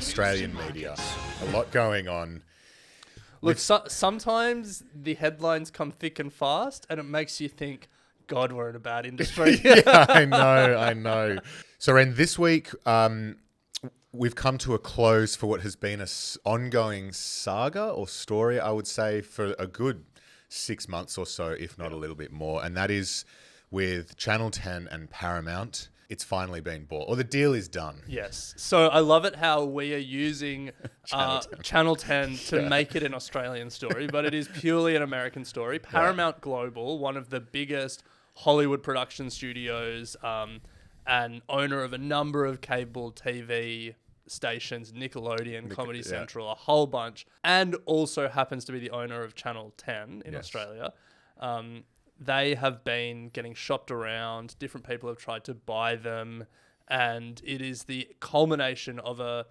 Australian media. A lot going on. Look, sometimes the headlines come thick and fast, and it makes you think, God, we're in a bad industry. Yeah, I know. So, Ren, this week we've come to a close for what has been an ongoing saga or story, I would say, for a good 6 months or so, if not a little bit more. And that is with Channel 10 and Paramount. It's finally been bought, or the deal is done. Yes. So I love it how we are using Channel 10 to make it an Australian story, but it is purely an American story. Paramount Global, one of the biggest Hollywood production studios and owner of a number of cable TV stations, Nickelodeon, Comedy Central, a whole bunch, and also happens to be the owner of Channel 10 in Australia. They have been getting shopped around. Different people have tried to buy them. And it is the culmination of a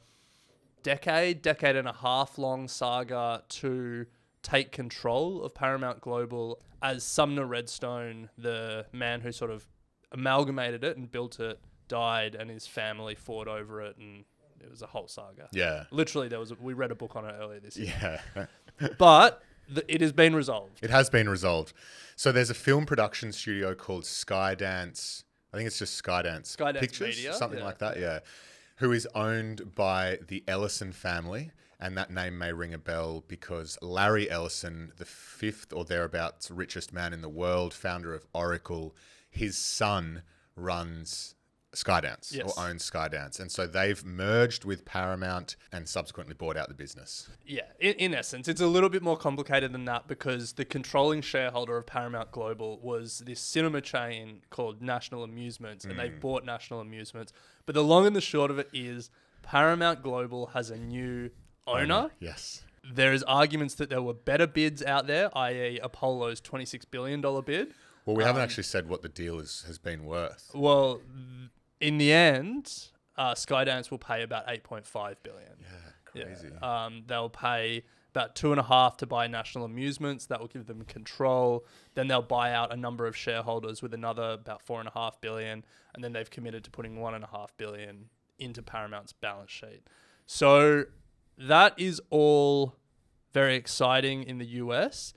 decade and a half long saga to take control of Paramount Global, as Sumner Redstone, the man who sort of amalgamated it and built it, died, and his family fought over it, and it was a whole saga. Yeah. Literally, we read a book on it earlier this year. Yeah. But it has been resolved. It has been resolved. So there's a film production studio called Skydance. I think it's just Skydance Pictures, Media, something like that, who is owned by the Ellison family. And that name may ring a bell because Larry Ellison, the fifth or thereabouts richest man in the world, founder of Oracle, his son runs Skydance or owns Skydance. And so they've merged with Paramount and subsequently bought out the business. Yeah, in essence, it's a little bit more complicated than that because the controlling shareholder of Paramount Global was this cinema chain called National Amusements, and they've bought National Amusements. But the long and the short of it is Paramount Global has a new owner. Yes. There is arguments that there were better bids out there, i.e. Apollo's $26 billion bid. Well, we haven't actually said what the deal has been worth. Well, in the end, Skydance will pay about $8.5 billion. Yeah, crazy. They'll pay about 2.5 to buy National Amusements. That will give them control. Then they'll buy out a number of shareholders with another about $4.5 billion, and then they've committed to putting $1.5 billion into Paramount's balance sheet. So that is all very exciting in the US,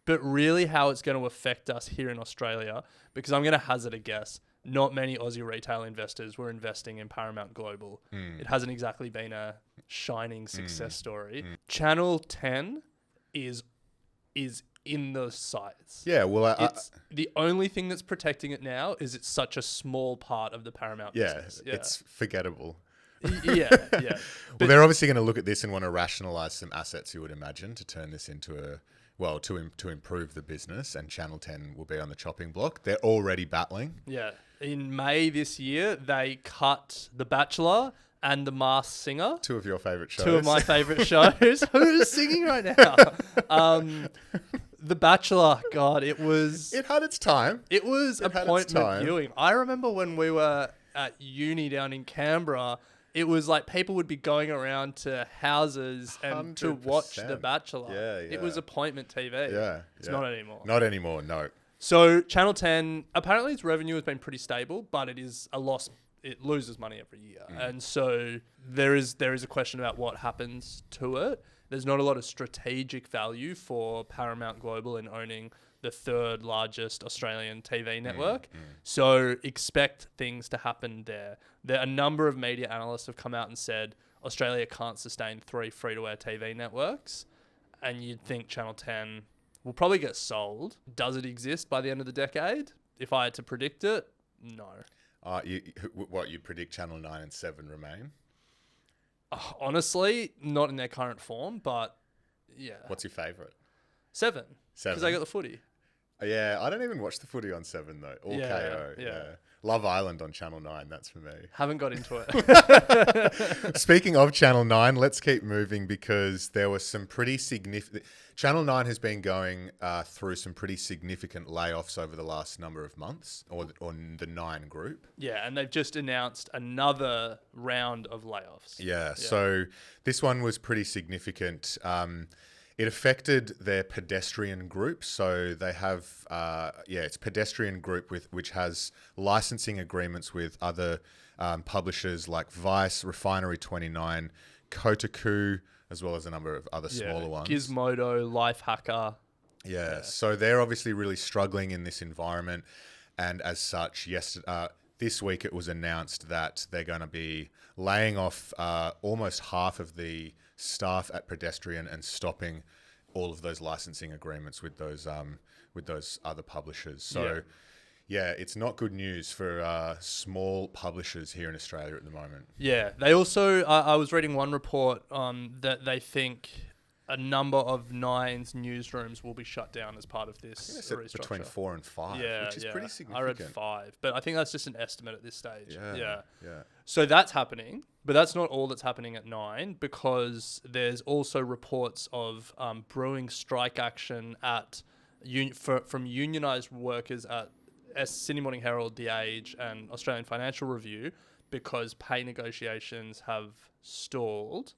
but really how it's going to affect us here in Australia, because I'm going to hazard a guess. Not many Aussie retail investors were investing in Paramount Global. It hasn't exactly been a shining success story. Channel 10 is in the sights. Yeah, well, it's the only thing that's protecting it now is it's such a small part of the Paramount business. Yeah, it's forgettable. Yeah. Well, they're obviously going to look at this and want to rationalize some assets, you would imagine, to turn this into to improve the business, and Channel 10 will be on the chopping block. They're already battling. Yeah. In May this year, they cut The Bachelor and The Masked Singer. Two of your favourite shows. Two of my favourite shows. Who's singing right now? The Bachelor, God, it had its time. It was appointment viewing. I remember when we were at uni down in Canberra, it was like people would be going around to houses and to watch The Bachelor. Yeah. It was appointment TV. Yeah. It's not anymore. Not anymore, no. So Channel 10, apparently its revenue has been pretty stable, but it is a loss. It loses money every year. And so there is a question about what happens to it. There's not a lot of strategic value for Paramount Global in owning the third largest Australian TV network. So expect things to happen there. A number of media analysts have come out and said Australia can't sustain 3 free-to-air TV networks. And you'd think Channel 10 will probably get sold. Does it exist by the end of the decade? If I had to predict it, no. You predict Channel 9 and 7 remain? Honestly, not in their current form, but yeah. What's your favourite? 7. Because I got the footy. Yeah, I don't even watch the footy on 7 though. Or KO. Yeah. Love Island on Channel 9, that's for me. Haven't got into it. Speaking of Channel 9, let's keep moving because there was some pretty significant... Channel 9 has been going through some pretty significant layoffs over the last number of months, or the 9 group. Yeah, and they've just announced another round of layoffs. Yeah. So this one was pretty significant. It affected their pedestrian group. So they have, it's pedestrian group which has licensing agreements with other publishers like Vice, Refinery 29, Kotaku, as well as a number of other smaller ones. Gizmodo, Lifehacker. Yeah, so they're obviously really struggling in this environment. And as such, this week it was announced that they're going to be laying off almost half of the staff at Pedestrian and stopping all of those licensing agreements with those other publishers. So, it's not good news for small publishers here in Australia at the moment. Yeah, they also, I was reading one report that they think a number of Nine's newsrooms will be shut down as part of this restructure. Between 4 and 5, which is pretty significant. I read 5, but I think that's just an estimate at this stage. Yeah. So that's happening, but that's not all that's happening at Nine, because there's also reports of brewing strike action from unionised workers at Sydney Morning Herald, The Age, and Australian Financial Review, because pay negotiations have stalled.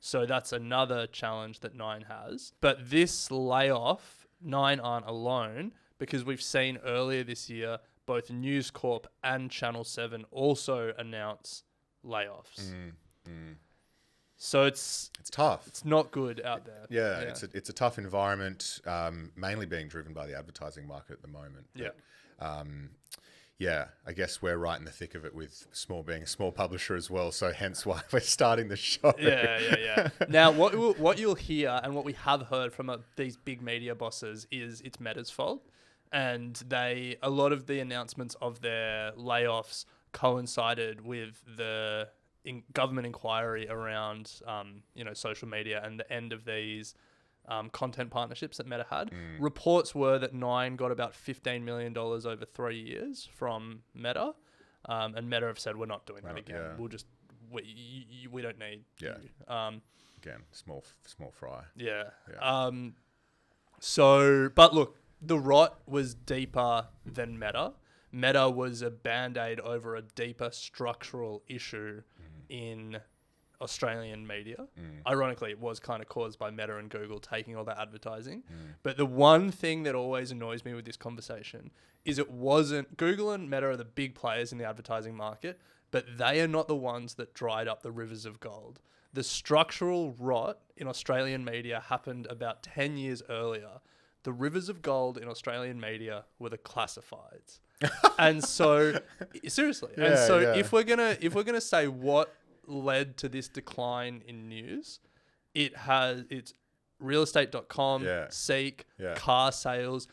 So that's another challenge that Nine has. But this layoff, Nine aren't alone, because we've seen earlier this year both News Corp and Channel 7 also announce layoffs. So it's tough. It's not good out there. Yeah. It's a tough environment, mainly being driven by the advertising market at the moment. But, I guess we're right in the thick of it with being a small publisher as well. So hence why we're starting the show. Yeah. Now, what you'll hear and what we have heard from these big media bosses is it's Meta's fault, and a lot of the announcements of their layoffs coincided with the government inquiry around social media and the end of these content partnerships that Meta had. Reports were that Nine got about $15 million over 3 years from Meta, and Meta have said, we're not doing that again. We'll just we don't need you. Again, small fry. But look, the rot was deeper than Meta. Meta was a band-aid over a deeper structural issue in Australian media. Ironically, it was kind of caused by Meta and Google taking all that advertising. But the one thing that always annoys me with this conversation is it wasn't... Google and Meta are the big players in the advertising market, but they are not the ones that dried up the rivers of gold. The structural rot in Australian media happened about 10 years earlier. The rivers of gold in Australian media were the classifieds. And so, seriously. If we're gonna say what led to this decline in news, it's realestate.com, Seek, car sales.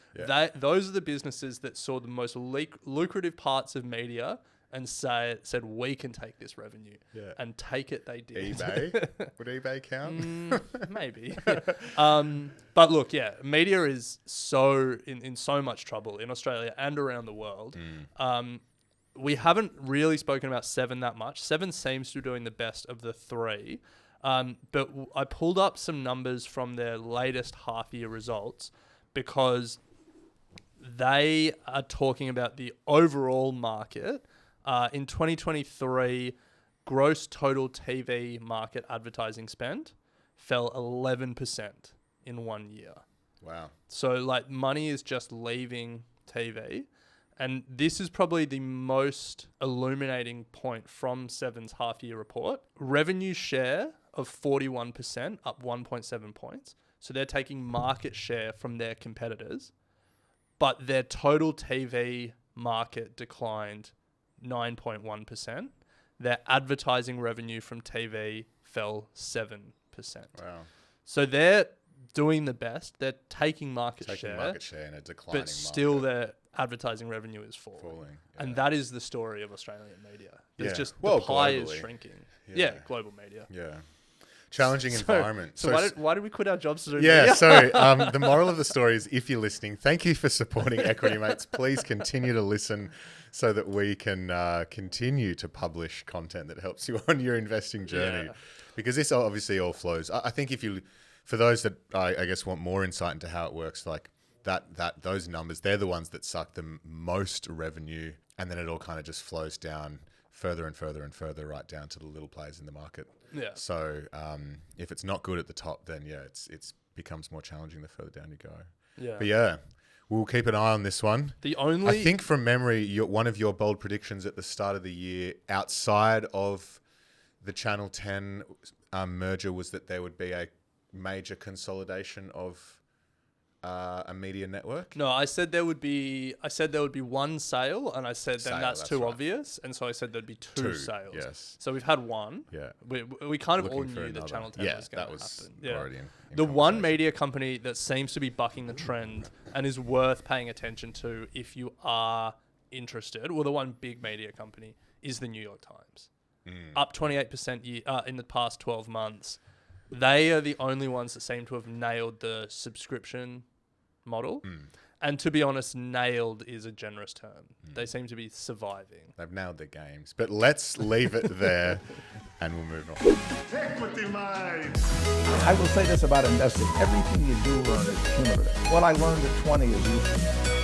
Those are the businesses that saw the most lucrative parts of media and said we can take this revenue. And take it they did. eBay? Would eBay count? Maybe. But look, media is in so much trouble in Australia and around the world. We haven't really spoken about Seven that much. Seven seems to be doing the best of the three. But I pulled up some numbers from their latest half-year results, because they are talking about the overall market. In 2023, gross total TV market advertising spend fell 11% in 1 year. Wow. So money is just leaving TV. And this is probably the most illuminating point from Seven's half-year report. Revenue share of 41%, up 1.7 points. So they're taking market share from their competitors. But their total TV market declined 9.1%. Their advertising revenue from TV fell 7%. Wow. So they're doing the best. They're taking market share in a declining but still market. Their advertising revenue is falling. And that is the story of Australian media. There's just the pie is shrinking. Global media. Yeah. Challenging environment. So why did we quit our jobs to do media? Yeah, sorry. The moral of the story is, if you're listening, thank you for supporting Equity Mates. Please continue to listen so that we can continue to publish content that helps you on your investing journey. Because this obviously all flows. I think for those that I guess want more insight into how it works, like those numbers, they're the ones that suck the most revenue, and then it all kind of just flows down further and further and further, right down to the little players in the market. Yeah. So if it's not good at the top, then it's becomes more challenging the further down you go. Yeah. But we'll keep an eye on this one. I think from memory, one of your bold predictions at the start of the year, outside of the Channel 10 merger was that there would be a major consolidation of a media network? No, I said there would be one sale, and I said then that's too right. obvious, and so I said there'd be two sales. Yes. So we've had one. Yeah. We kind of Looking all for knew that another. Channel 10 Yeah, was going that to was happen. Yeah. already in The one conversation. media company that seems to be bucking the trend and is worth paying attention to if you are interested, well, the one big media company is the New York Times. Up 28% in the past 12 months. They are the only ones that seem to have nailed the subscription model. And to be honest, nailed is a generous term. They seem to be surviving. They've nailed their games. But let's leave it there and we'll move on. Equity mind. I will say this about investing. Everything you do learn is cumulative. What I learned at 20 is useful.